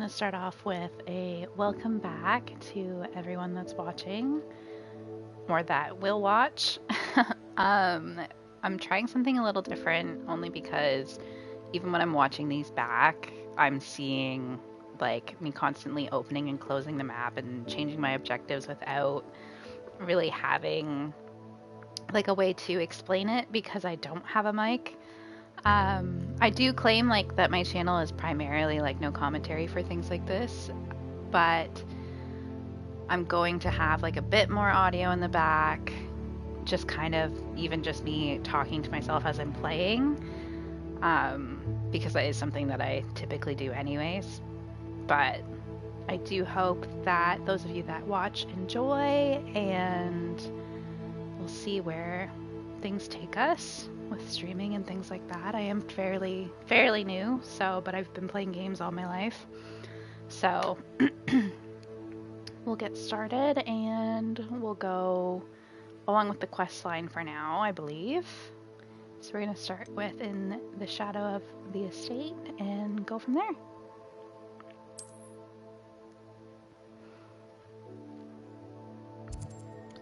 going to start off with a welcome back to everyone that's watching, or that will watch. I'm trying something a little different only because even when I'm watching these back, I'm seeing like me constantly opening and closing the map and changing my objectives without really having like a way to explain it because I don't have a mic. I do claim like that my channel is primarily like no commentary for things like this, but I'm going to have like a bit more audio in the back, just kind of even just me talking to myself as I'm playing, because that is something that I typically do anyways. But I do hope that those of you that watch enjoy, and we'll see where things take us with streaming and things like that. I am fairly new, but I've been playing games all my life. So we'll get started and we'll go along with the quest line for now, I believe. So we're going to start with In the Shadow of the Estate and go from there.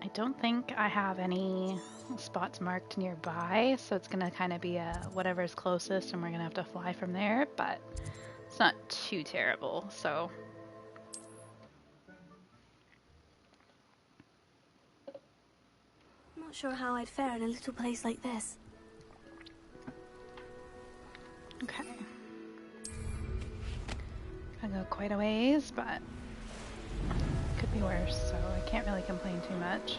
I don't think I have any spots marked nearby, so it's going to kind of be whatever's closest, and we're going to have to fly from there, but it's not too terrible, so. I'm not sure how I'd fare in a little place like this. Okay. I go quite a ways, but could be worse, so I can't really complain too much.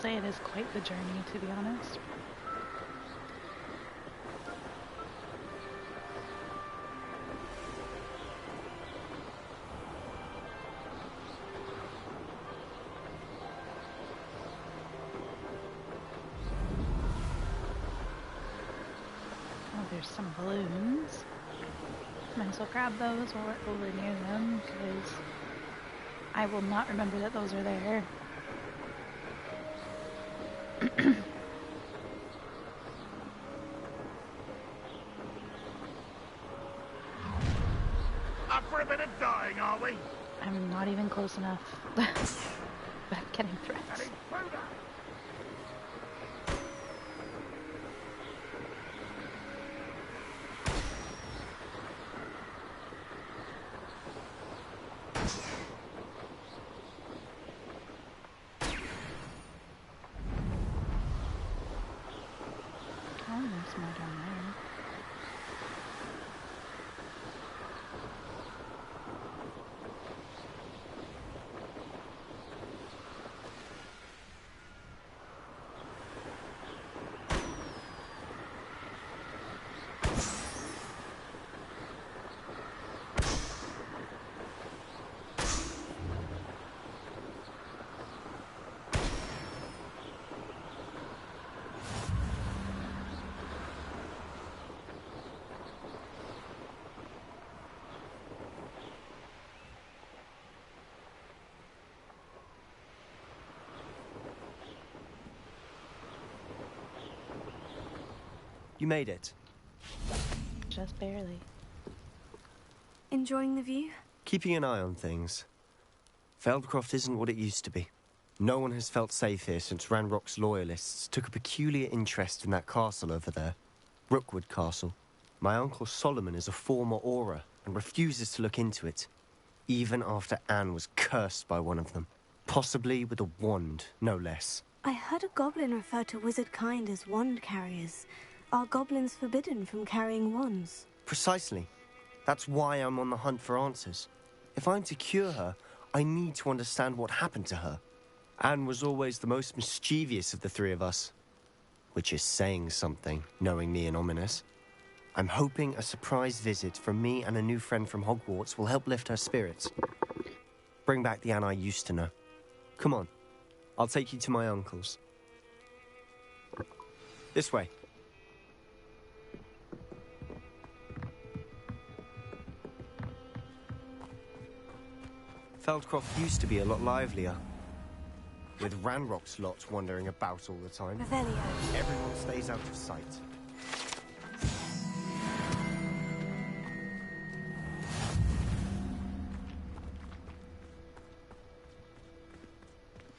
Say it is quite the journey, to be honest. Oh, there's some balloons. Might as well grab those while we're over near them, because I will not remember that those are there. Up for a bit of dying, are we? I'm not even close enough. But I'm getting threats. Oh, there's more down there. You made it. Just barely. Enjoying the view? Keeping an eye on things. Feldcroft isn't what it used to be. No one has felt safe here since Ranrock's loyalists took a peculiar interest in that castle over there. Rookwood Castle. My uncle Solomon is a former Auror and refuses to look into it, even after Anne was cursed by one of them. Possibly with a wand, no less. I heard a goblin refer to wizard kind as wand carriers. Are goblins forbidden from carrying wands? Precisely. That's why I'm on the hunt for answers. If I'm to cure her, I need to understand what happened to her. Anne was always the most mischievous of the three of us. Which is saying something, knowing me and Ominous. I'm hoping a surprise visit from me and a new friend from Hogwarts will help lift her spirits. Bring back the Anne I used to know. Come on, I'll take you to my uncle's. This way. Feldcroft used to be a lot livelier, with Ranrock's lot wandering about all the time. Revelio. Everyone stays out of sight.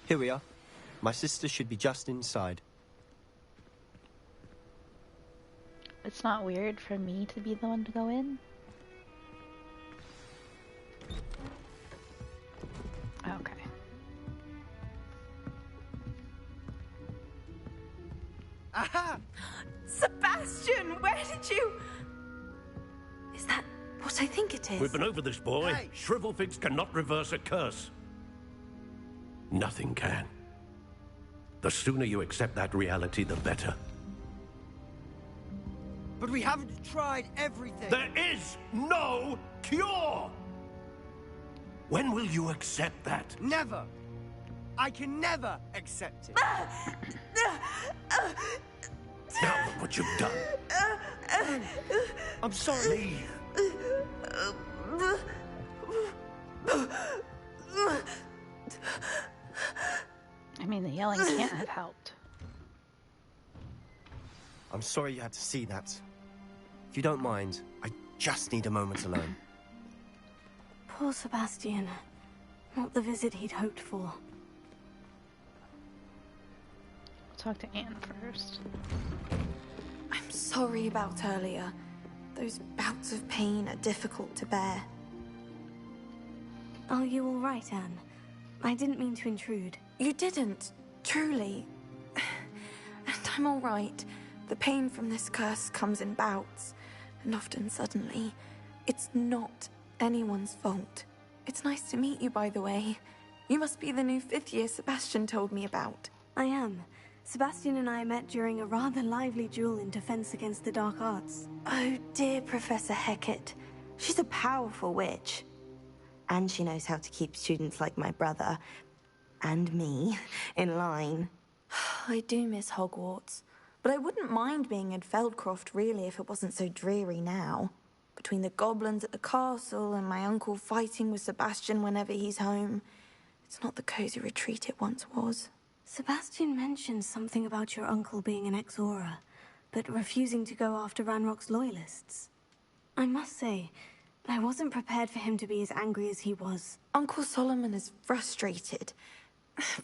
Here we are. My sister should be just inside. It's not weird for me to be the one to go in? Okay. Aha! Sebastian, where did you... Is that what I think it is? We've been over this, boy. Hey! Shrivelfigs cannot reverse a curse. Nothing can. The sooner you accept that reality, the better. But we haven't tried everything. There is no cure! When will you accept that? Never. I can never accept it. Now look what you've done. I'm sorry. I mean, the yelling can't have helped. I'm sorry you had to see that. If you don't mind, I just need a moment alone. Poor Sebastian. Not the visit he'd hoped for. We'll talk to Anne first. I'm sorry about earlier. Those bouts of pain are difficult to bear. Are you all right, Anne? I didn't mean to intrude. You didn't, truly. And I'm all right. The pain from this curse comes in bouts, and often suddenly. It's not anyone's fault. It's nice to meet you, by the way. You must be the new 5th year Sebastian told me about. I am. Sebastian and I met during a rather lively duel in defense against the dark arts. Oh, dear Professor Hecat. She's a powerful witch. And she knows how to keep students like my brother, and me, in line. I do miss Hogwarts. But I wouldn't mind being in Feldcroft, really, if it wasn't so dreary now. Between the goblins at the castle and my uncle fighting with Sebastian whenever he's home. It's not the cozy retreat it once was. Sebastian mentioned something about your uncle being an ex-Auror, but refusing to go after Ranrock's loyalists. I must say, I wasn't prepared for him to be as angry as he was. Uncle Solomon is frustrated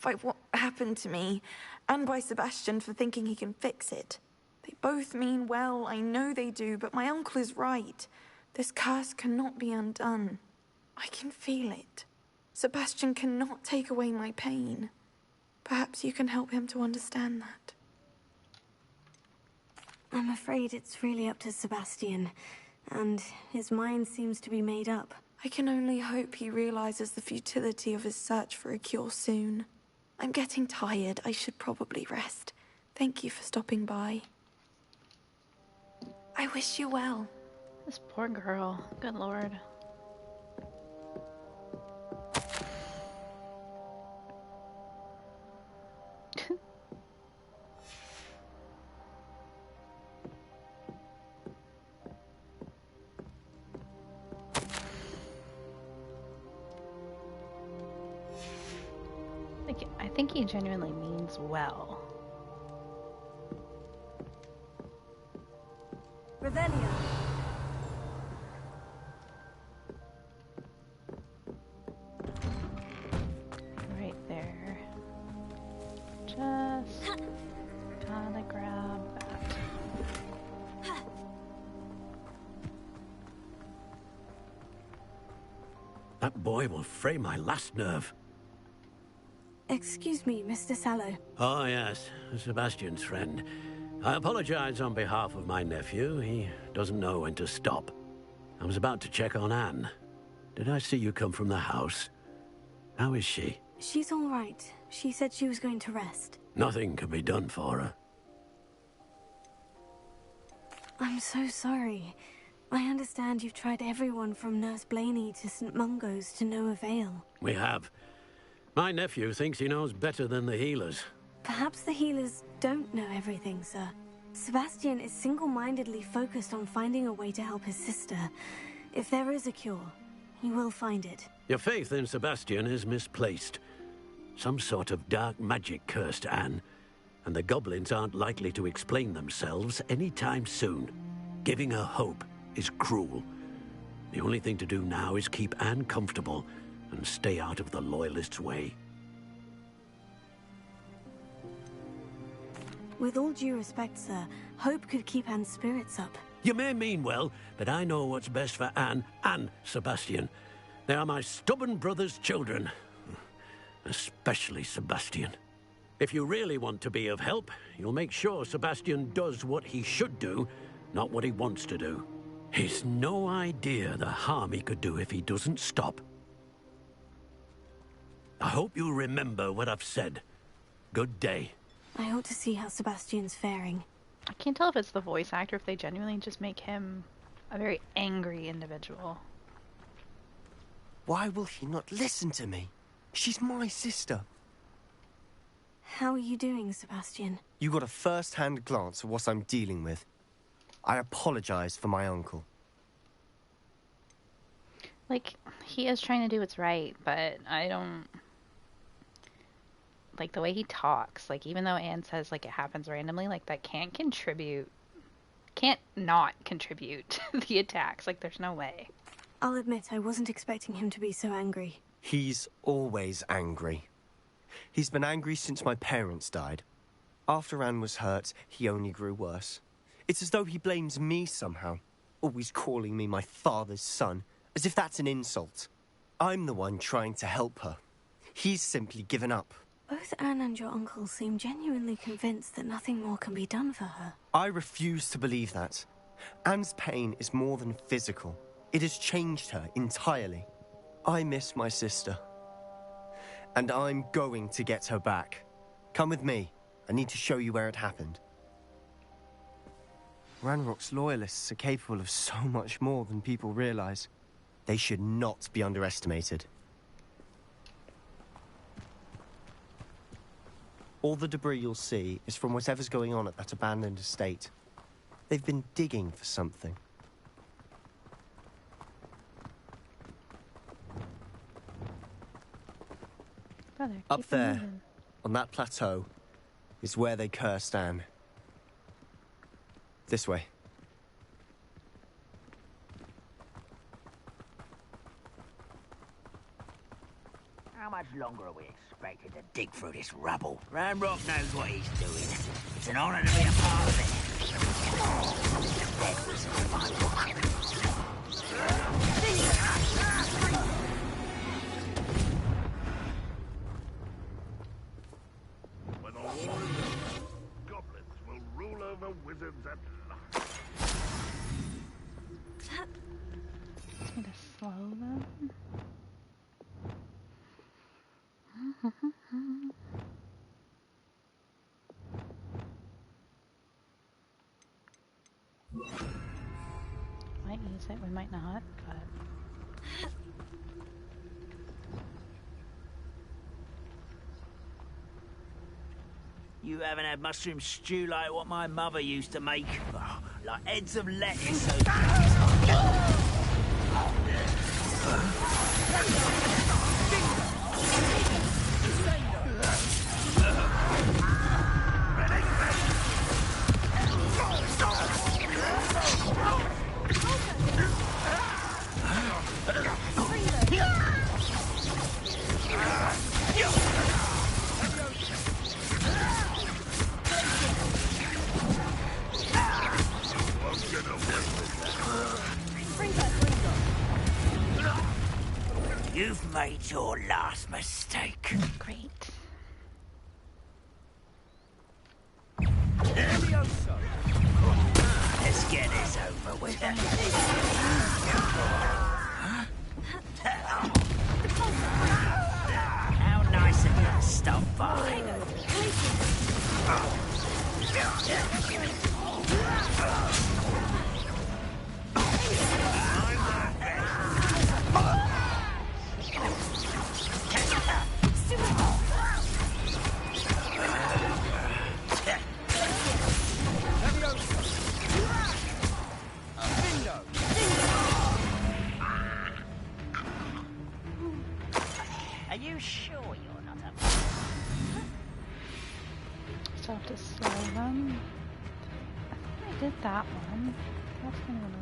by what happened to me, and by Sebastian for thinking he can fix it. They both mean well, I know they do, but my uncle is right. This curse cannot be undone. I can feel it. Sebastian cannot take away my pain. Perhaps you can help him to understand that. I'm afraid it's really up to Sebastian, and his mind seems to be made up. I can only hope he realizes the futility of his search for a cure soon. I'm getting tired. I should probably rest. Thank you for stopping by. I wish you well. This poor girl. Good lord. I think he genuinely means well. Revelio. Right there. Just gotta grab that. That boy will fray my last nerve. Excuse me, Mr. Sallow. Oh, yes, Sebastian's friend. I apologize on behalf of my nephew. He doesn't know when to stop. I was about to check on Anne. Did I see you come from the house? How is she? She's all right. She said she was going to rest. Nothing can be done for her. I'm so sorry. I understand you've tried everyone from Nurse Blaney to St. Mungo's to no avail. We have. My nephew thinks he knows better than the healers. Perhaps the healers don't know everything, sir. Sebastian is single-mindedly focused on finding a way to help his sister. If there is a cure, he will find it. Your faith in Sebastian is misplaced. Some sort of dark magic cursed Anne, and the goblins aren't likely to explain themselves anytime soon. Giving her hope is cruel. The only thing to do now is keep Anne comfortable and stay out of the Loyalists' way. With all due respect, sir, hope could keep Anne's spirits up. You may mean well, but I know what's best for Anne and Sebastian. They are my stubborn brother's children. Especially Sebastian. If you really want to be of help, you'll make sure Sebastian does what he should do, not what he wants to do. He's no idea the harm he could do if he doesn't stop. I hope you'll remember what I've said. Good day. I ought to see how Sebastian's faring. I can't tell if it's the voice actor, if they genuinely just make him a very angry individual. Why will he not listen to me? She's my sister. How are you doing, Sebastian? You got a first-hand glance at what I'm dealing with. I apologize for my uncle. Like, he is trying to do what's right, but I don't... Like, the way he talks, like, even though Anne says, like, it happens randomly, like, that can't not contribute to the attacks. Like, there's no way. I'll admit I wasn't expecting him to be so angry. He's always angry. He's been angry since my parents died. After Anne was hurt, he only grew worse. It's as though he blames me somehow, always calling me my father's son, as if that's an insult. I'm the one trying to help her. He's simply given up. Both Anne and your uncle seem genuinely convinced that nothing more can be done for her. I refuse to believe that. Anne's pain is more than physical. It has changed her entirely. I miss my sister. And I'm going to get her back. Come with me. I need to show you where it happened. Ranrock's Loyalists are capable of so much more than people realize. They should not be underestimated. All the debris you'll see is from whatever's going on at that abandoned estate. They've been digging for something. Brother, Up keep there, moving. on that plateau, is where they cursed Anne. This way. How much longer are we expected to dig through this rubble? Ranrock knows what he's doing. It's an honor to be a part of it. The dead wizard of my book. When the war is over, goblins will rule over wizards at last. Just need to slow them. Might use it, we might not, but... You haven't had mushroom stew like what my mother used to make. Oh, like heads of lettuce. You've made your last mistake. Great. Let's get this over with. How nice of you to stop by. sure you're not a... Still have to slow them. I think I did that one. That's kind of annoying.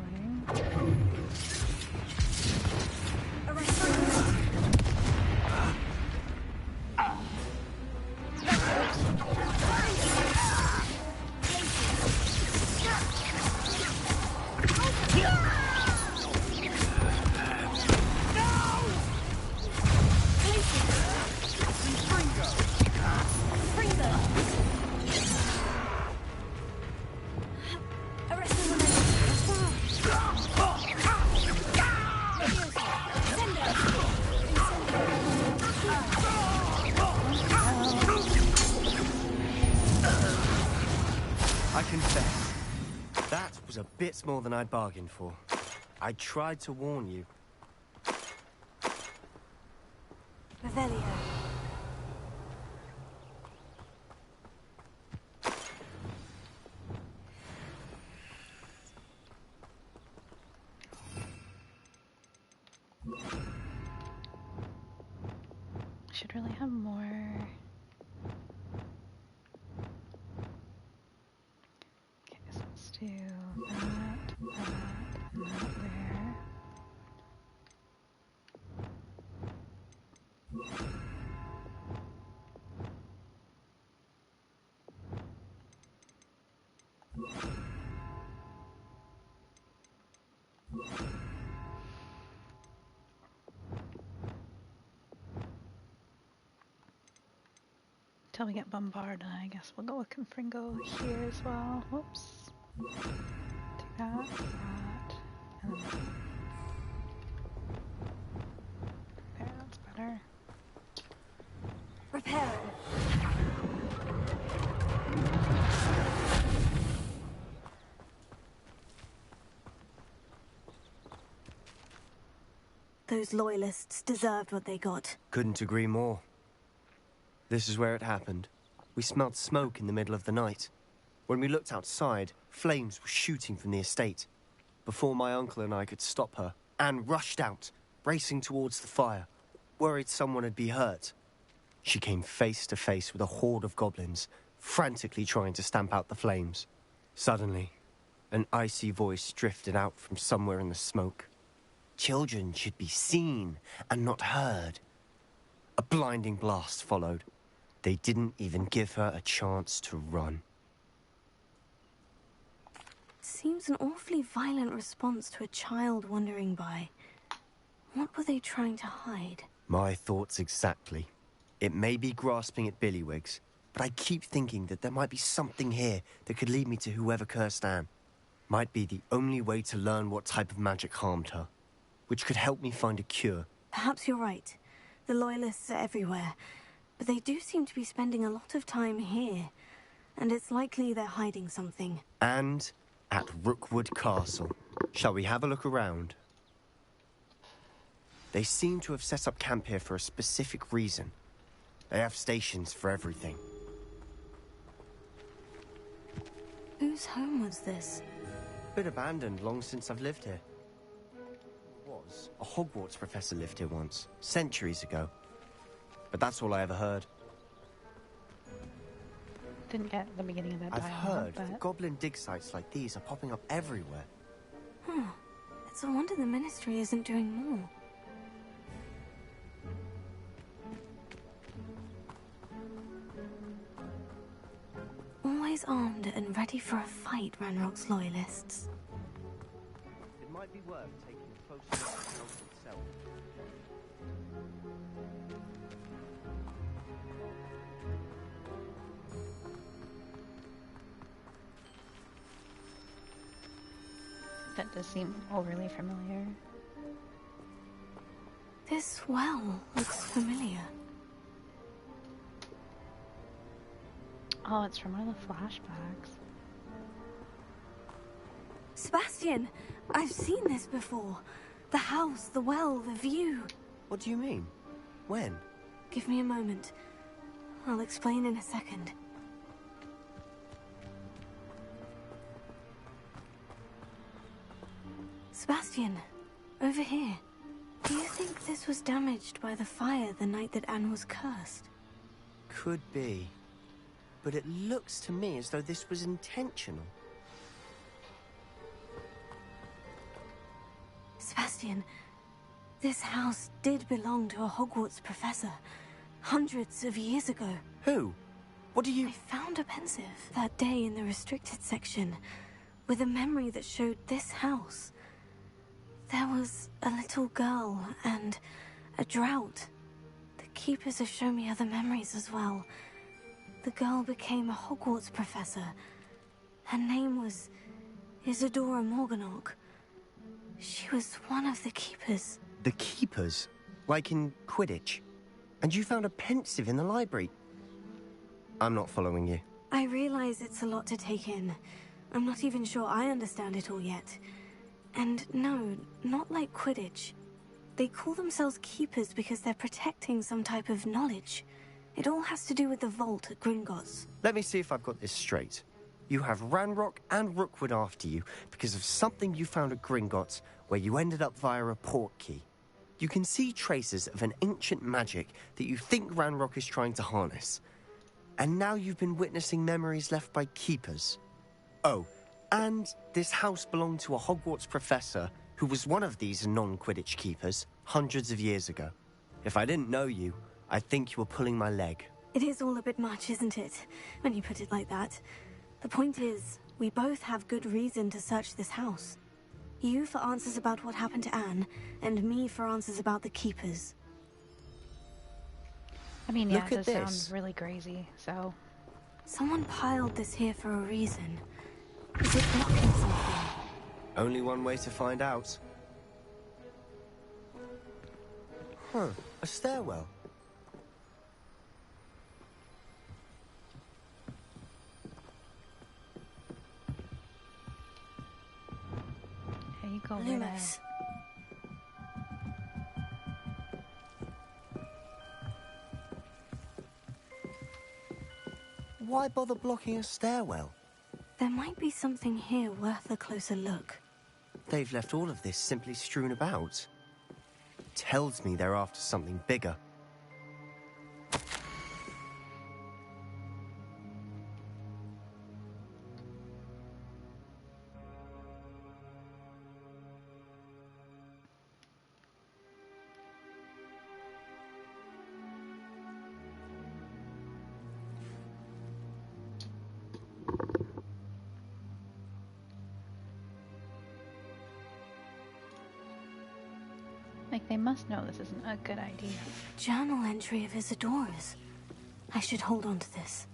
I confess, that was a bit more than I'd bargained for. I tried to warn you. Revelio. Should really have more. Okay, so let's do that, and that there. Till we get bombarded, I guess we'll go with Confringo here as well. Whoops. Do that, and then that. There, that's better. Repair it. Those loyalists deserved what they got. Couldn't agree more. This is where it happened. We smelled smoke in the middle of the night. When we looked outside, flames were shooting from the estate. Before my uncle and I could stop her, Anne rushed out, racing towards the fire, worried someone had been hurt. She came face to face with a horde of goblins, frantically trying to stamp out the flames. Suddenly, an icy voice drifted out from somewhere in the smoke. Children should be seen and not heard. A blinding blast followed. They didn't even give her a chance to run. Seems an awfully violent response to a child wandering by. What were they trying to hide? My thoughts exactly. It may be grasping at Billywigs, but I keep thinking that there might be something here that could lead me to whoever cursed Anne. Might be the only way to learn what type of magic harmed her, which could help me find a cure. Perhaps you're right. The Loyalists are everywhere, but they do seem to be spending a lot of time here, and it's likely they're hiding something. And at Rookwood Castle. Shall we have a look around? They seem to have set up camp here for a specific reason. They have stations for everything. Whose home was this? Bit abandoned long since I've lived here. Was a Hogwarts professor lived here once, centuries ago. But that's all I ever heard. Didn't get the beginning of that I've dialogue, heard but... that goblin dig sites like these are popping up everywhere. It's a wonder the Ministry isn't doing more. Always armed and ready for a fight, Ranrock's Loyalists. It might be worth taking a closer look at the house itself. That does seem overly familiar. This well looks familiar. Oh, it's from one of the flashbacks. Sebastian, I've seen this before. The house, the well, the view. What do you mean? When? Give me a moment. I'll explain in a second. Sebastian, over here. Do you think this was damaged by the fire the night that Anne was cursed? Could be. But it looks to me as though this was intentional. Sebastian, this house did belong to a Hogwarts professor, hundreds of years ago. Who? What do you... I found a pensive that day in the restricted section, with a memory that showed this house. There was a little girl and a drought. The keepers have shown me other memories as well. The girl became a Hogwarts professor. Her name was Isadora Morganach. She was one of the keepers. The keepers? Like in Quidditch? And you found a pensive in the library? I'm not following you. I realize it's a lot to take in. I'm not even sure I understand it all yet. And no, not like Quidditch. They call themselves keepers because they're protecting some type of knowledge. It all has to do with the vault at Gringotts. Let me see if I've got this straight. You have Ranrock and Rookwood after you because of something you found at Gringotts where you ended up via a port key. You can see traces of an ancient magic that you think Ranrock is trying to harness. And now you've been witnessing memories left by keepers. Oh, and this house belonged to a Hogwarts professor who was one of these non-Quidditch keepers hundreds of years ago. If I didn't know you, I'd think you were pulling my leg. It is all a bit much, isn't it? When you put it like that. The point is, we both have good reason to search this house. You for answers about what happened to Anne, and me for answers about the keepers. I mean, yeah, Look it at does this. sound really crazy, so... Someone piled this here for a reason. Is it blocking something? Only one way to find out. Huh, a stairwell. Here you go, Renee. Lewis. Why bother blocking a stairwell? There might be something here worth a closer look. They've left all of this simply strewn about. Tells me they're after something bigger. Like, they must know this isn't a good idea. Journal entry of Isadora's. I should hold on to this.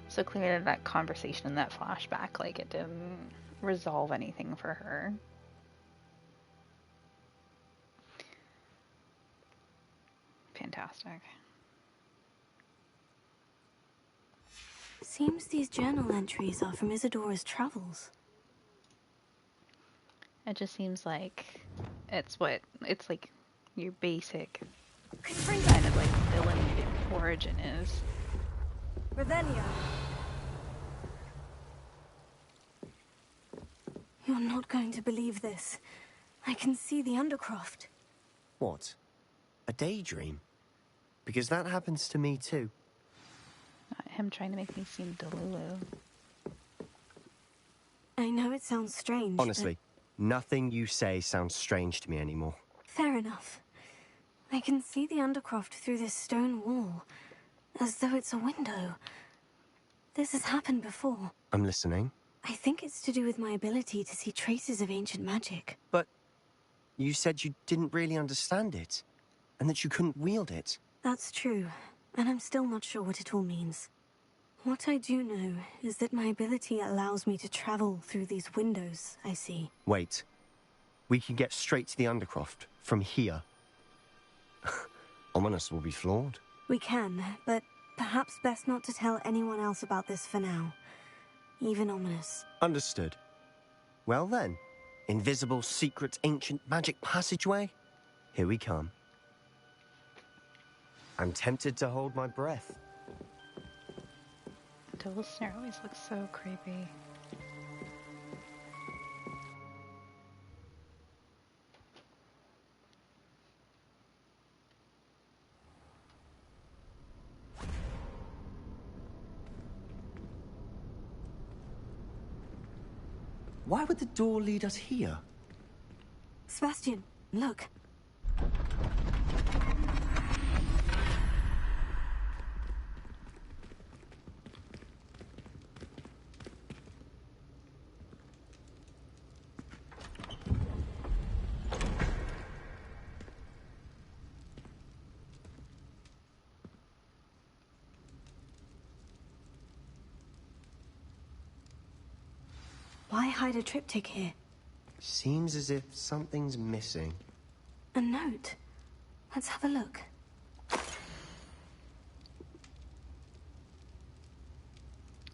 So clearly that conversation in that flashback, like, it didn't resolve anything for her. Fantastic. Seems these journal entries are from Isadora's travels. It just seems like it's like your basic kind of like villain origin is. Revelio. You're not going to believe this. I can see the Undercroft. What? A daydream? Because that happens to me too. Not him trying to make me seem Delulu. I know it sounds strange. Honestly, nothing you say sounds strange to me anymore. Fair enough. I can see the Undercroft through this stone wall, as though it's a window. This has happened before. I'm listening. I think it's to do with my ability to see traces of ancient magic. But you said you didn't really understand it, and that you couldn't wield it. That's true, and I'm still not sure what it all means. What I do know is that my ability allows me to travel through these windows I see. Wait. We can get straight to the Undercroft from here. Ominous will be floored. We can, but perhaps best not to tell anyone else about this for now. Even Ominous. Understood. Well then, invisible, secret, ancient magic passageway? Here we come. I'm tempted to hold my breath. Devil's Snare always looks so creepy. Why would the door lead us here? Sebastian, look. Why hide a triptych here? Seems as if something's missing. A note. Let's have a look.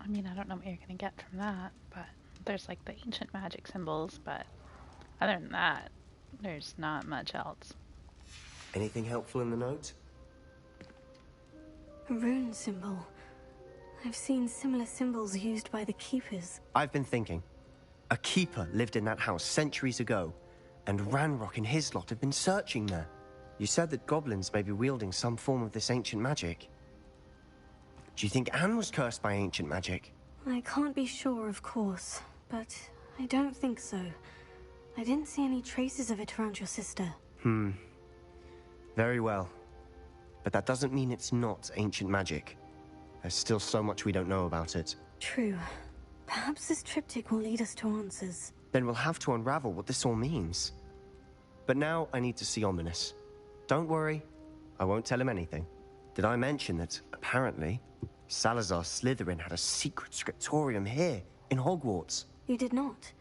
I mean, I don't know what you're gonna get from that, but there's like the ancient magic symbols, but other than that, there's not much else. Anything helpful in the note? A rune symbol. I've seen similar symbols used by the keepers. I've been thinking. A keeper lived in that house centuries ago, and Ranrock and his lot have been searching there. You said that goblins may be wielding some form of this ancient magic. Do you think Anne was cursed by ancient magic? I can't be sure, of course, but I don't think so. I didn't see any traces of it around your sister. Very well. But that doesn't mean it's not ancient magic. There's still so much we don't know about it. True. Perhaps this triptych will lead us to answers. Then we'll have to unravel what this all means. But now I need to see Ominous. Don't worry, I won't tell him anything. Did I mention that, apparently, Salazar Slytherin had a secret scriptorium here, in Hogwarts? You did not.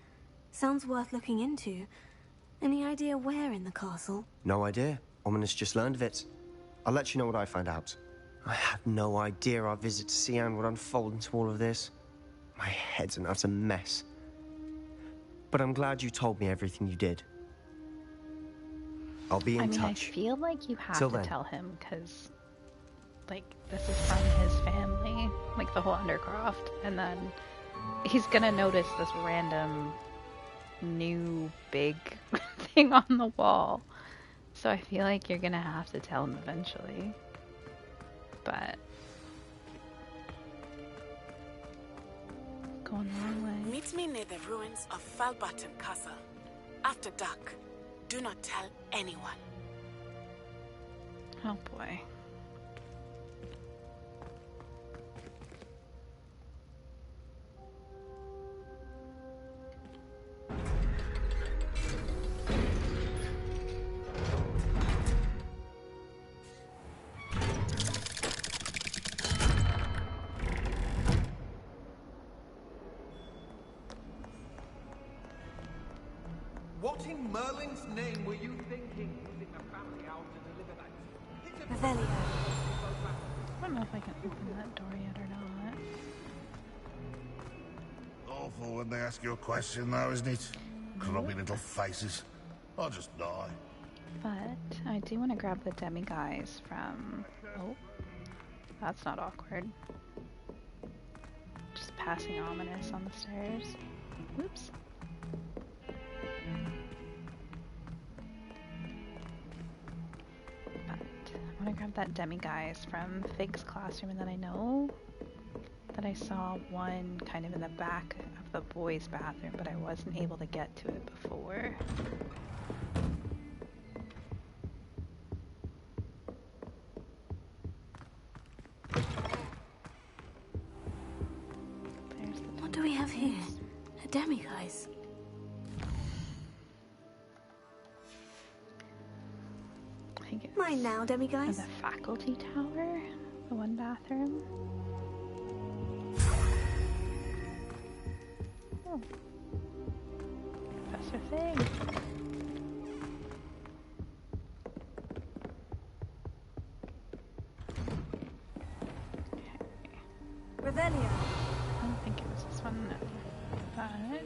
Sounds worth looking into. Any idea where in the castle? No idea. Ominous just learned of it. I'll let you know what I find out. I had no idea our visit to Cian would unfold into all of this. My head's an utter mess. But I'm glad you told me everything you did. I'll be in touch. I feel like you have Till to then. tell him, because, like, this is from his family, like the whole Undercroft, and then he's gonna notice this random new big thing on the wall. So I feel like you're gonna have to tell him eventually. But going the wrong way. Meet me near the ruins of Falbaton Castle. After dark. Do not tell anyone. Oh boy. What in Merlin's name were you thinking, using the family owl to deliver that? Revelio. I don't know if I can open that door yet or not. Awful when they ask you a question, though, isn't it? Grubby little faces. I'll just die. But I do want to grab the demiguise from... Oh, that's not awkward. Just passing Ominous on the stairs. Whoops. I want to grab that demiguise from Fig's classroom, and then I know that I saw one kind of in the back of the boys' bathroom, but I wasn't able to get to it before. There's the What do we have here? A demiguise. I think it's Mine now, in demiguise. the faculty tower, the one bathroom. Oh. Professor Fig. Revelio. I don't think it was this one, no. But...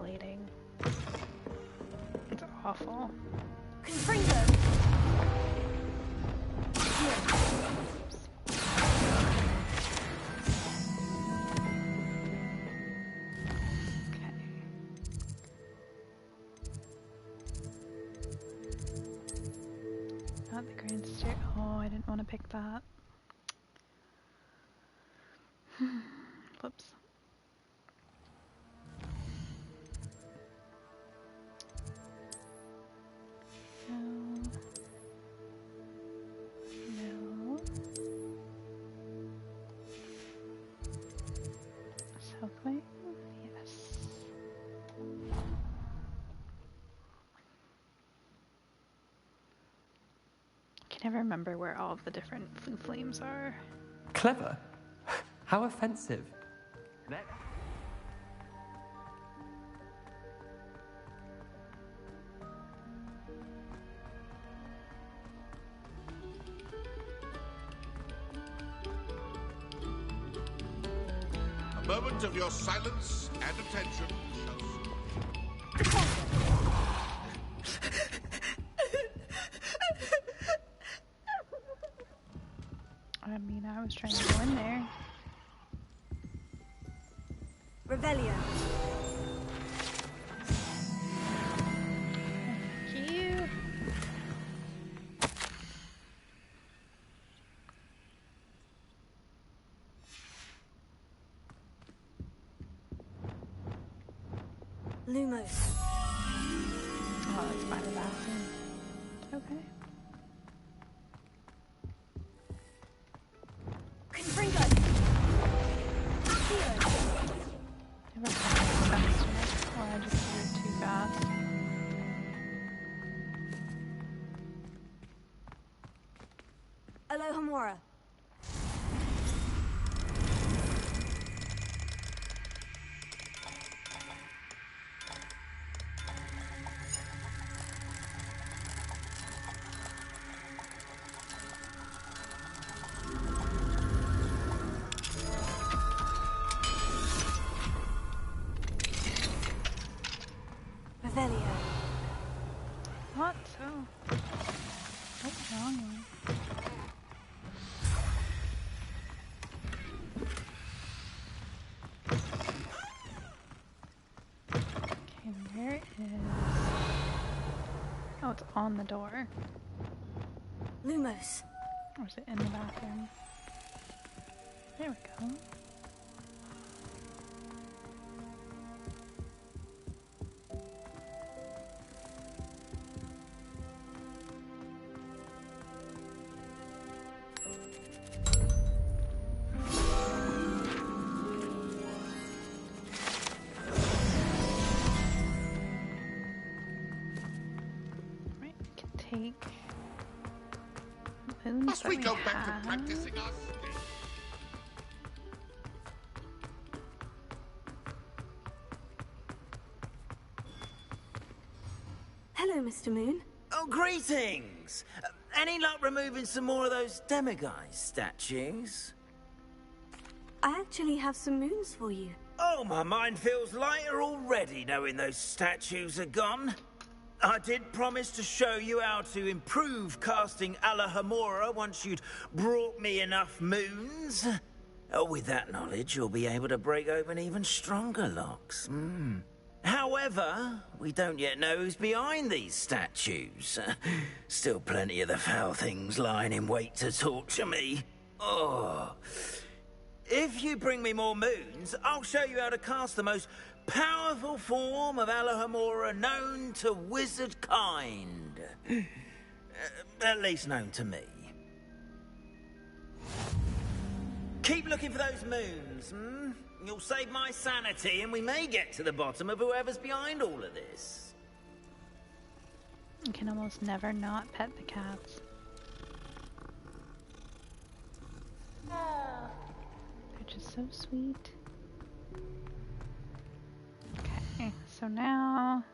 violating. It's awful. Confringo! Not the grand stair. Oh, I didn't want to pick that. Whoops. No. No. South wing? Yes. I can never remember where all of the different blue flames are. Clever? How offensive. Next. A moment of your silence and attention. I mean, I was trying to go in there. Revelio. Thank you. Lumos. Oh, that's by the bathroom. Okay. Confringo. Accio. Never mind. Or I just threw it too fast. Alohomora. Revelio. What? Oh. What's wrong with? Okay, where is... Oh, it's on the door. Lumos. Or is it in the bathroom? There we go. Right, we can take moons Must that we we go back to have. practicing our skills? Hello, Mr. Moon. Oh, greetings! Any luck removing some more of those demiguise statues? I actually have some moons for you. Oh, my mind feels lighter already knowing those statues are gone. I did promise to show you how to improve casting Alohomora once you'd brought me enough moons. Oh, with that knowledge, you'll be able to break open even stronger locks. However, we don't yet know who's behind these statues. Still plenty of the foul things lying in wait to torture me. Oh. If you bring me more moons, I'll show you how to cast the most powerful form of Alohomora known to wizard kind. At least known to me. Keep looking for those moons, You'll save my sanity, and we may get to the bottom of whoever's behind all of this. You can almost never not pet the cats. They're just so sweet. Okay, so now...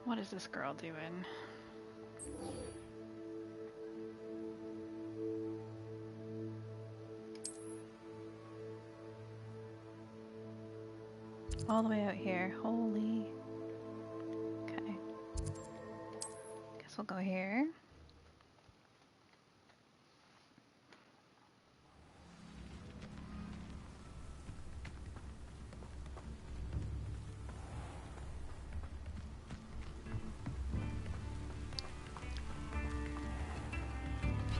What is this girl doing? All the way out here. Holy. Okay. Guess we'll go here.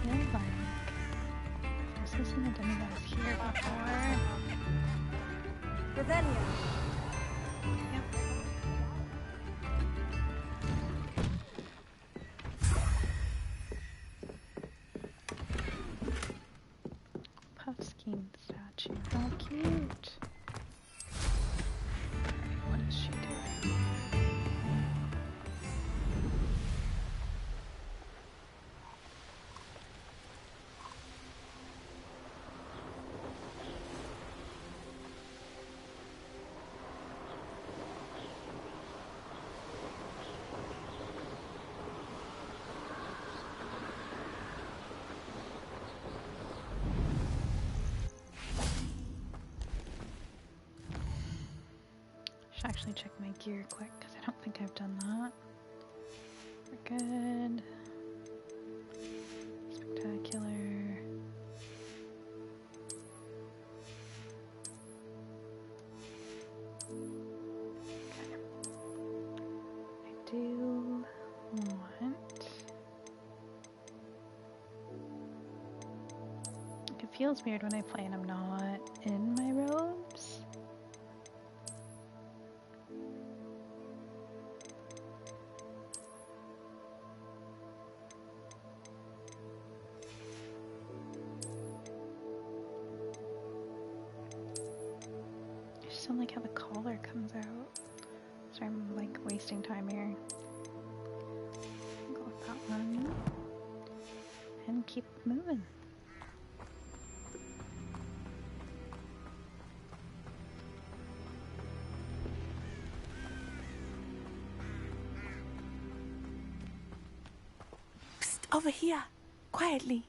Feel like this isn't a demo that was here before. Revelio. Yep. Puffskein statue. How cute. Alright, what is she doing? Should actually check my gear quick because I don't think I've done that. We're good. Spectacular. Okay. I do want. It feels weird when I play and I'm not in my robes. I just don't like how the collar comes out. So I'm like wasting time here. Go with that one. And keep moving. Psst, over here. Quietly.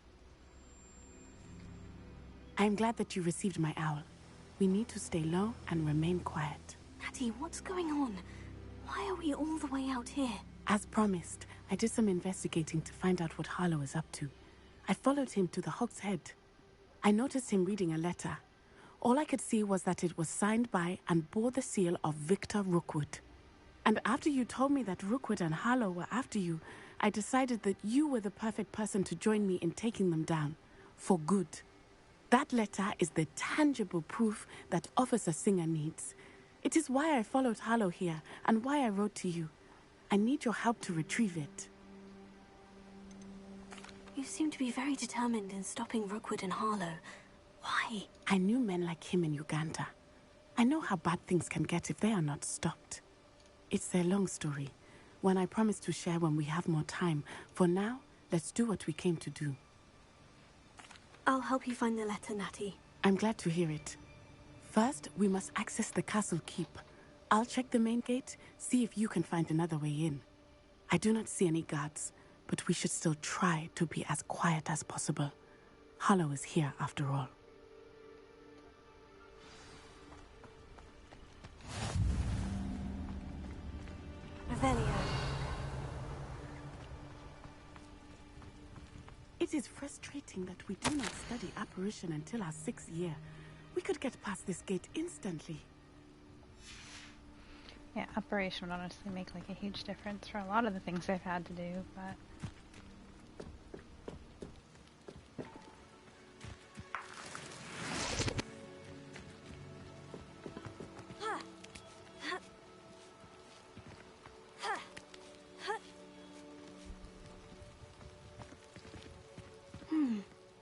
I'm glad that you received my owl. We need to stay low and remain quiet. Natty, what's going on? Why are we all the way out here? As promised, I did some investigating to find out what Harlow is up to. I followed him to the Hog's Head. I noticed him reading a letter. All I could see was that it was signed by and bore the seal of Victor Rookwood. And after you told me that Rookwood and Harlow were after you, I decided that you were the perfect person to join me in taking them down. For good. That letter is the tangible proof that Officer Singer needs. It is why I followed Harlow here and why I wrote to you. I need your help to retrieve it. You seem to be very determined in stopping Rookwood and Harlow. Why? I knew men like him in Uganda. I know how bad things can get if they are not stopped. It's a long story, one I promise to share when we have more time. For now, let's do what we came to do. I'll help you find the letter, Natty. I'm glad to hear it. First, we must access the castle keep. I'll check the main gate, see if you can find another way in. I do not see any guards, but we should still try to be as quiet as possible. Harlow is here after all. Revelio. It is frustrating that we do not study apparition until our 6th year. We could get past this gate instantly. Yeah, operation would honestly make like a huge difference for a lot of the things I've had to do, but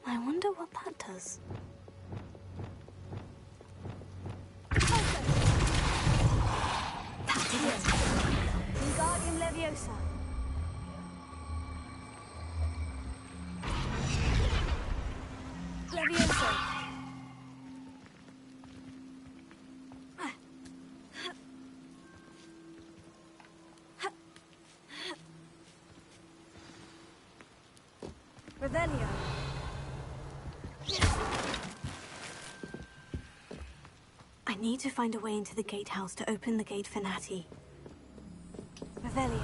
I wonder what that does. That did it! Wingardium Leviosa! Leviosa! Revelio! I need to find a way into the gatehouse to open the gate for Natty. Revelio.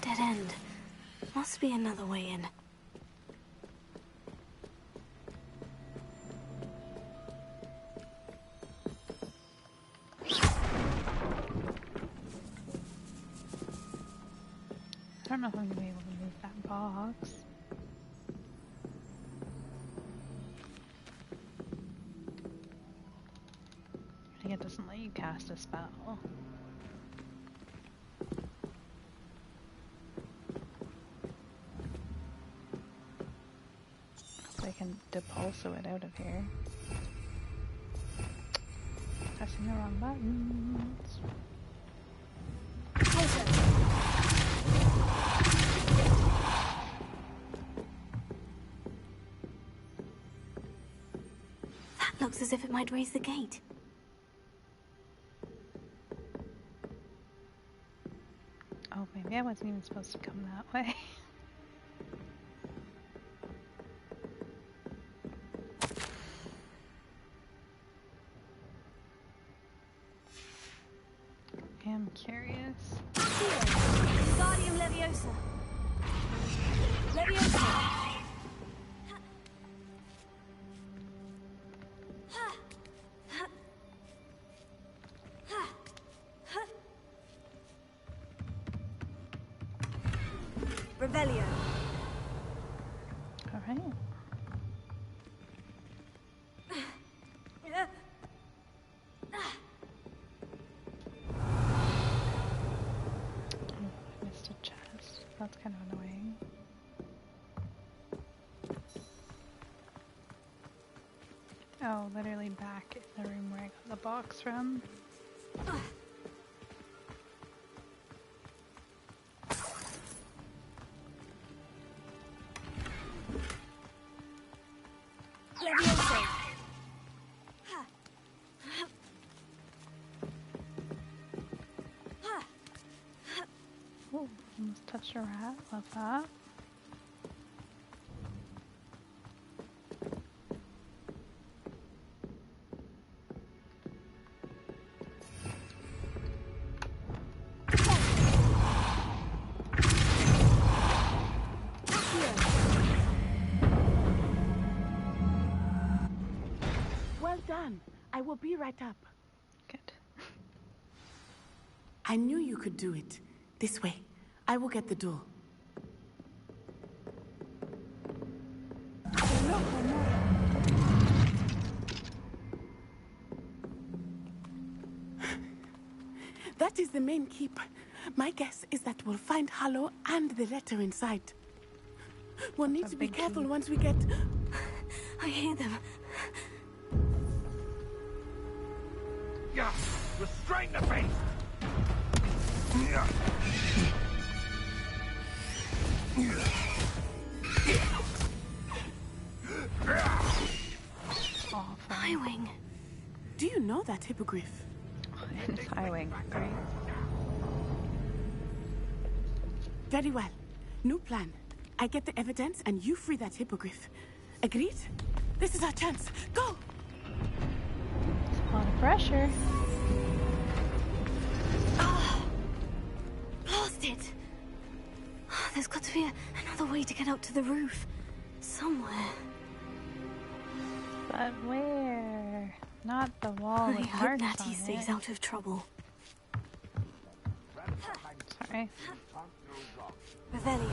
Dead end. Must be another way in. I don't know if I'm gonna be able to move that box. I think it doesn't let you cast a spell. So I can depulso it out of here. Pressing the wrong buttons. That looks as if it might raise the gate. Oh, maybe I wasn't even supposed to come that way. I'm curious. Wingardium Leviosa. Leviosa. Revelio. All right. Missed a chest. That's kind of annoying. Oh, literally back in the room where I got the box from. Oh, almost touched a rat. Love that. Well done. I will be right up. Good. I knew you could do it. This way. I will get the door. That is the main keep. My guess is that we'll find Hallow and the letter inside. We'll need to be careful once we get... I hear them. Yeah, restrain the beast! Yeah. Awful. Highwing. Do you know that hippogriff? It's highwing, right? Very well. New plan. I get the evidence and you free that hippogriff. Agreed? This is our chance. Go! It's a lot of pressure. Blasted! There's got to be another way to get up to the roof. Somewhere. But where? Not the wall I with hope marks Natty on stays it. out of trouble. Sorry. Revelio.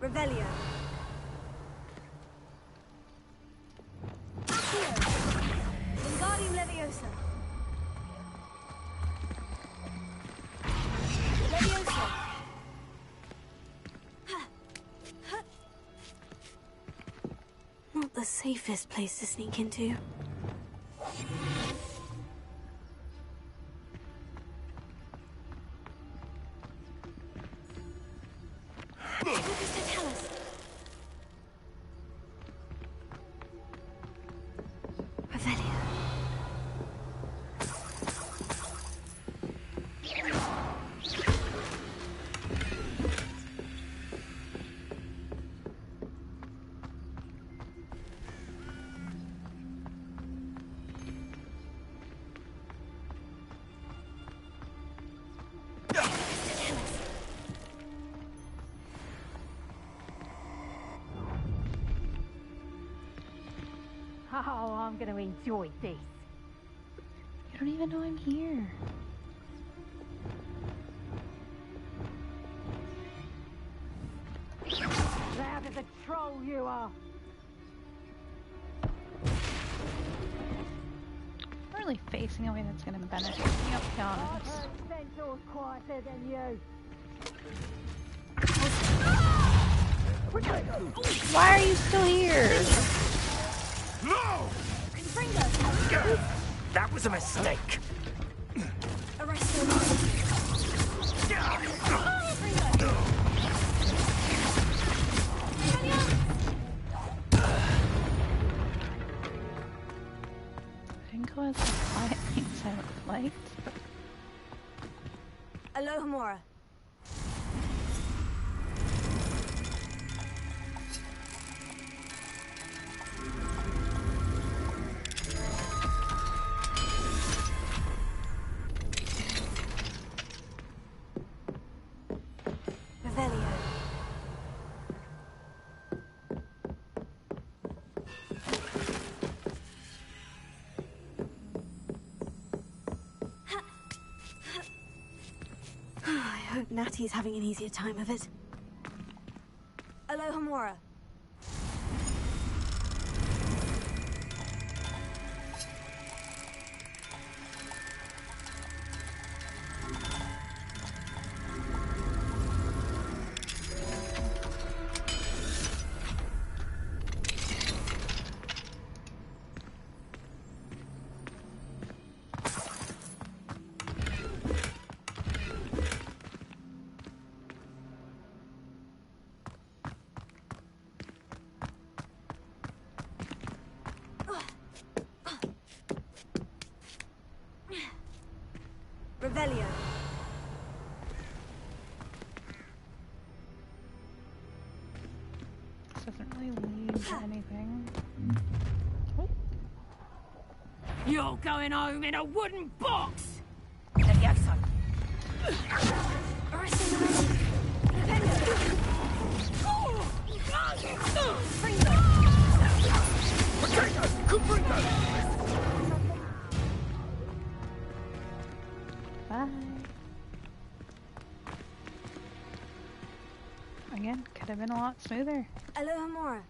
Revelio. Wingardium Leviosa. Leviosa. Not the safest place to sneak into. Oh, I'm going to enjoy this. You don't even know I'm here. Loud as a troll you are. I'm really facing a way that's going to benefit me, I'll be honest. I've heard centaurs quieter than you. Why are you still here? No! That was a mistake. Arrest him. I didn't go as quietly as I would have liked. Alohomora. Revelio. I hope Natty's having an easier time of it. Alohomora. Revelio. This doesn't really lead to anything. You're going home in a wooden box. Levioso. Arrest him. Bye. Again, could have been a lot smoother. Alohomora.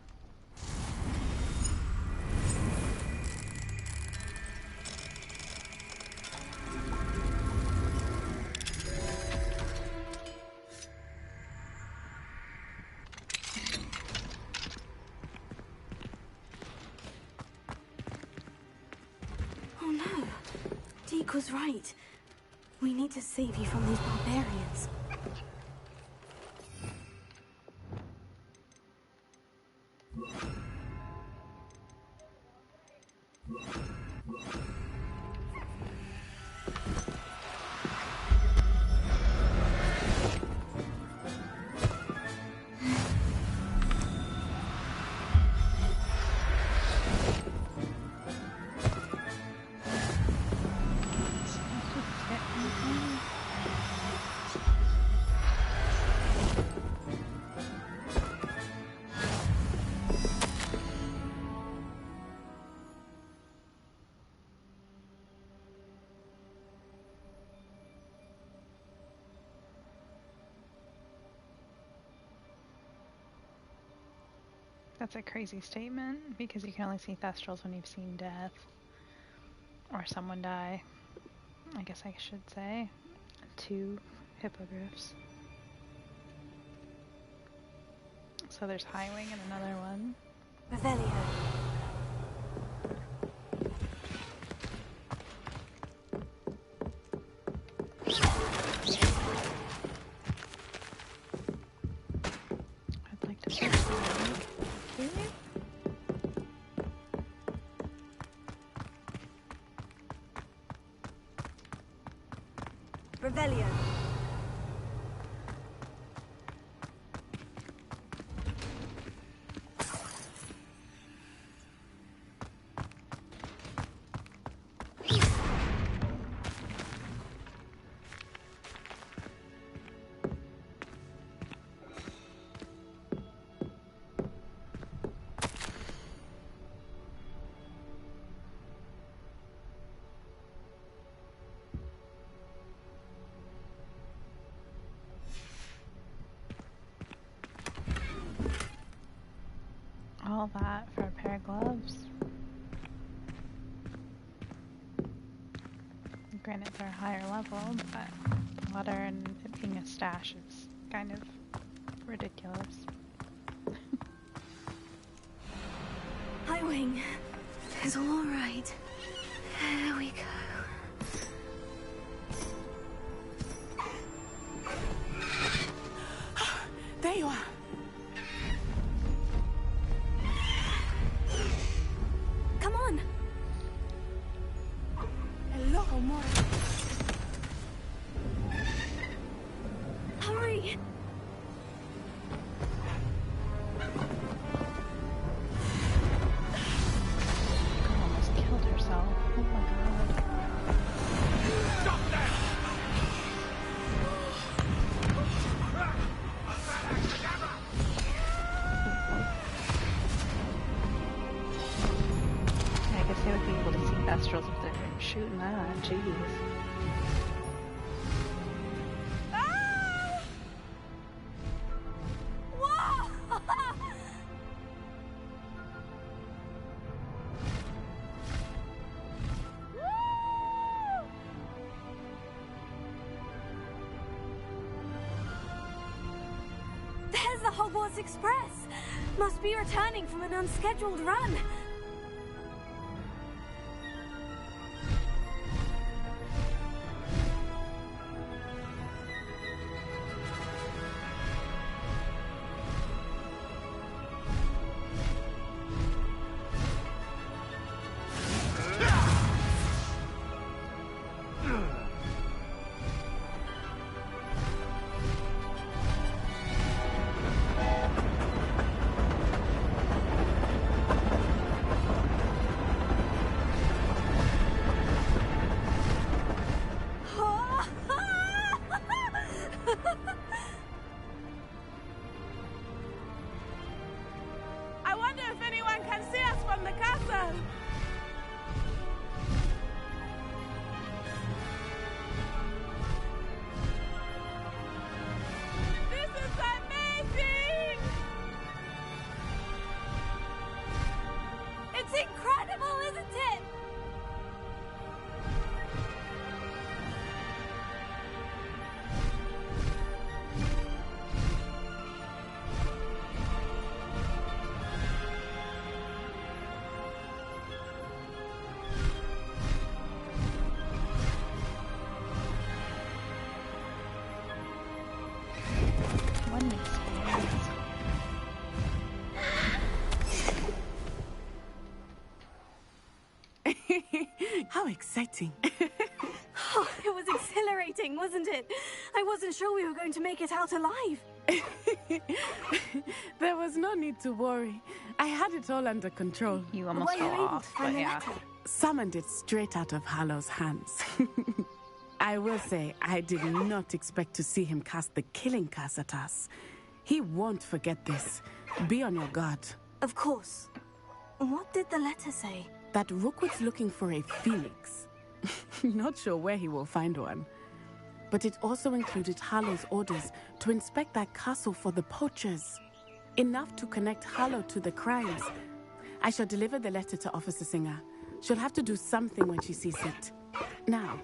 Oh no. Deke was right. We need to save you from these barbarians. That's a crazy statement, because you can only see Thestrals when you've seen death. Or someone die. I guess I should say. 2 hippogriffs. So there's Highwing and another one. Revelio. I'd like to see okay. Revelio. all that for a pair of gloves. Granted, they're higher level, but water and it being a stash is kind of ridiculous. Highwing. It's all right. There we go. There you are. Come on. Hello, Mora. Hurry. Girl almost killed herself. Oh my god. Stop that! Yeah, I guess they would be able to see Thestrals if they're shooting that. Jeez. There's the Hogwarts Express. Must be returning from an unscheduled run. I wonder if anyone can see us from the castle. This is amazing! It's incredible, isn't it? What an experience. How exciting. Oh, it was exhilarating, wasn't it? I wasn't sure we were going to make it out alive. There was no need to worry. I had it all under control. You almost Were you fell able to off, but find the yeah. letter? Summoned it straight out of Hallow's hands. I will say, I did not expect to see him cast the killing curse at us. He won't forget this. Be on your guard. Of course. What did the letter say? That Rookwood's looking for a phoenix. Not sure where he will find one. But it also included Hallow's orders to inspect that castle for the poachers. Enough to connect Hallow to the crimes. I shall deliver the letter to Officer Singer. She'll have to do something when she sees it. Now,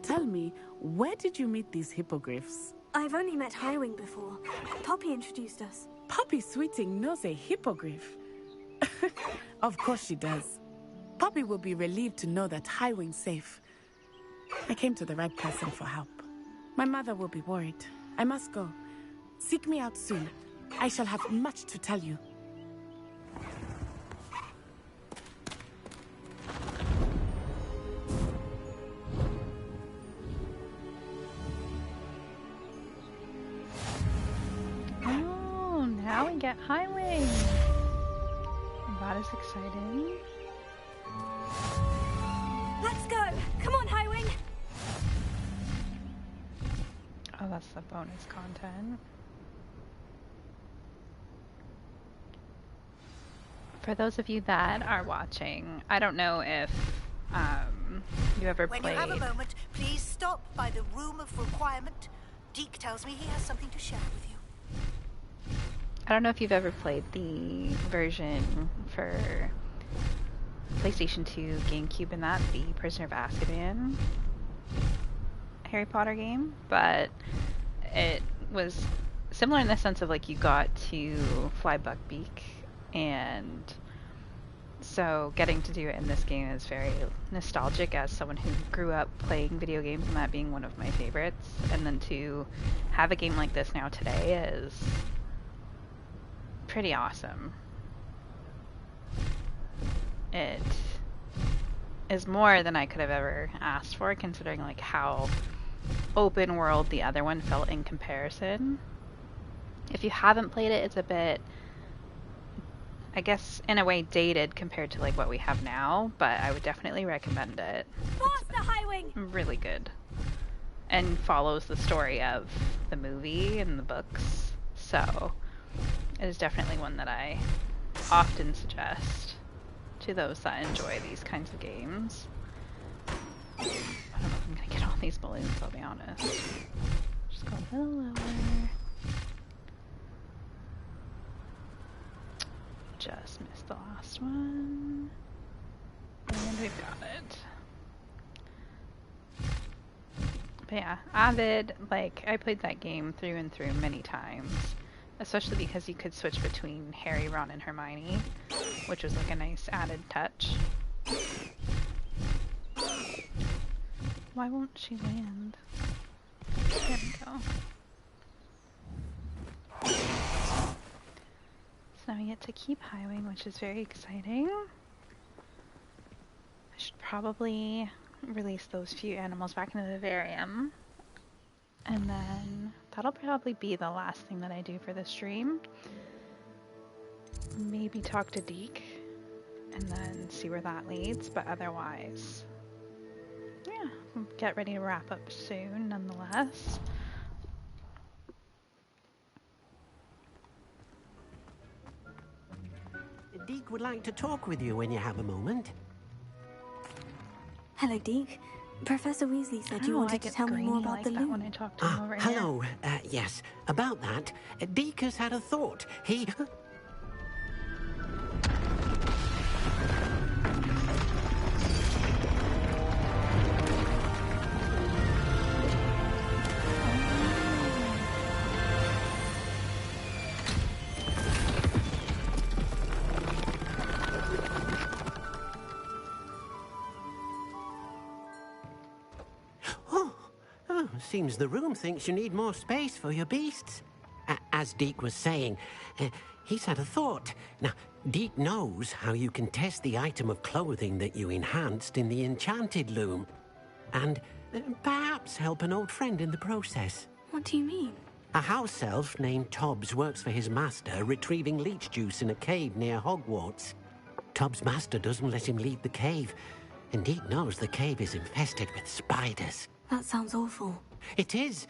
tell me, where did you meet these hippogriffs? I've only met Highwing before. Poppy introduced us. Poppy Sweeting knows a hippogriff. Of course she does. Poppy will be relieved to know that Highwing's safe. I came to the right person for help. My mother will be worried. I must go. Seek me out soon. I shall have much to tell you. Oh, now we get Highwing. That is exciting. Let's go! Come on, Highwing! Oh, that's the bonus content. For those of you that are watching, I don't know if you ever When played. you have a moment, please stop by the Room of Requirement. Deke tells me he has something to share with you. I don't know if you've ever played the version for PlayStation 2, GameCube, and that, the Prisoner of Azkaban Harry Potter game, but it was similar in the sense of like you got to fly Buckbeak, and so getting to do it in this game is very nostalgic as someone who grew up playing video games and that being one of my favorites, and then to have a game like this now today is pretty awesome. It is more than I could have ever asked for, considering like how open world the other one felt in comparison. If you haven't played it, it's a bit, I guess, in a way dated compared to like what we have now, but I would definitely recommend it. Faster, Highwing! Really good. And follows the story of the movie and the books. So it is definitely one that I often suggest to those that enjoy these kinds of games. I don't know if I'm gonna get all these balloons, I'll be honest. Just go a little lower. Just missed the last one. And we've got it. But yeah, Avid, like, I played that game through and through many times. Especially because you could switch between Harry, Ron, and Hermione, which was like a nice added touch. Why won't she land? There we go. So now we get to keep highwaying, which is very exciting. I should probably release those few animals back into the vivarium. And then that'll probably be the last thing that I do for the stream. Maybe talk to Deke and then see where that leads, but otherwise, yeah, get ready to wrap up soon nonetheless. Deke would like to talk with you when you have a moment. Hello, Deke. Professor Weasley said you wanted to tell me more about the loom. When I talked to him over here. Hello, yes. About that, Deke has had a thought. He... Seems the room thinks you need more space for your beasts. As Deke was saying, he's had a thought. Now, Deke knows how you can test the item of clothing that you enhanced in the enchanted loom. And perhaps help an old friend in the process. What do you mean? A house elf named Tobbs works for his master, retrieving leech juice in a cave near Hogwarts. Tobbs' master doesn't let him leave the cave, and Deke knows the cave is infested with spiders. That sounds awful. It is.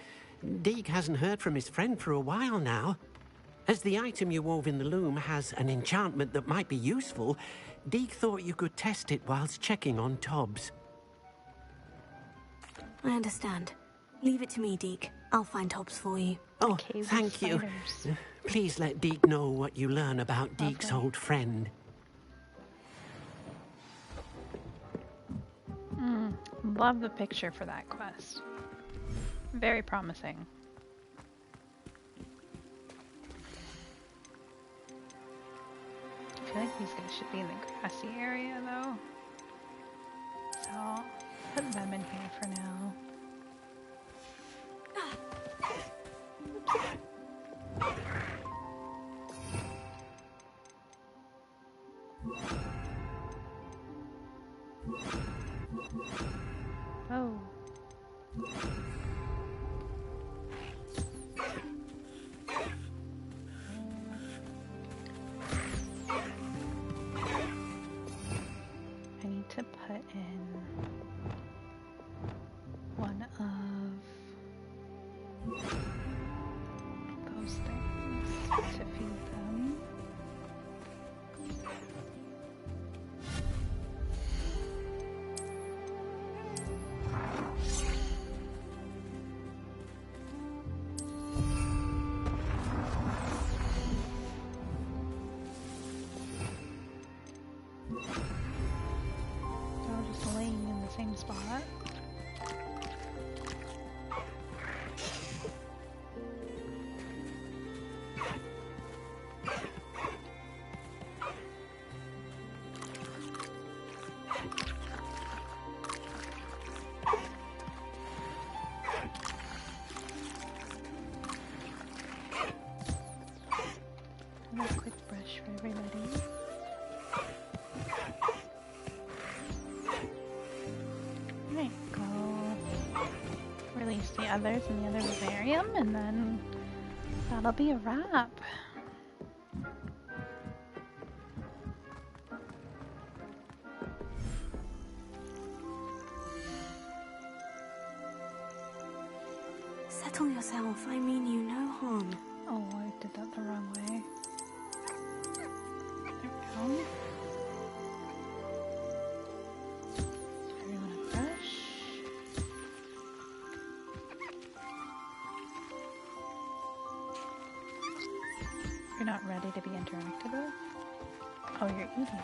Deke hasn't heard from his friend for a while now. As the item you wove in the loom has an enchantment that might be useful, Deke thought you could test it whilst checking on Tobbs. I understand. Leave it to me, Deke. I'll find Tobbs for you. Oh, thank you. Please let Deke know what you learn about Deke's old friend. Love the picture for that quest. Very promising. I feel like these guys should be in the grassy area though. So I'll put them in here for now. Oh. I need to put in one of those things to feed them. same spot. A quick brush for everybody. There you go. Release the others in the other vivarium, and then that'll be a wrap. Settle yourself. I mean you no harm. Oh, I did that the wrong way. There we go. Everyone a brush. You're not ready to be interacted with? Oh, you're eating.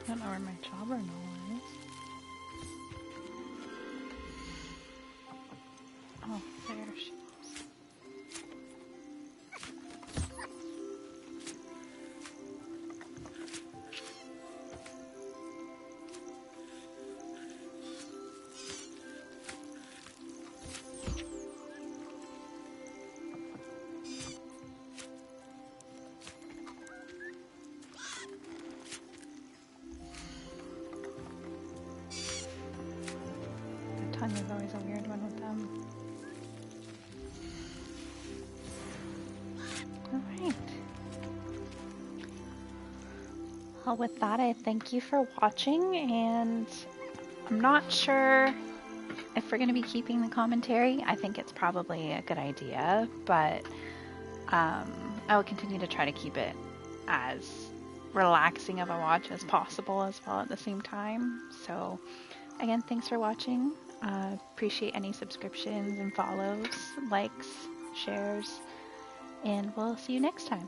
I don't know where my jobber knoll is. Oh, there she is. Tongue is always a weird one with them. Alright. Well, with that, I thank you for watching, and I'm not sure if we're going to be keeping the commentary. I think it's probably a good idea, but I will continue to try to keep it as relaxing of a watch as possible as well at the same time. So, again, thanks for watching. Appreciate any subscriptions and follows, likes, shares, and we'll see you next time.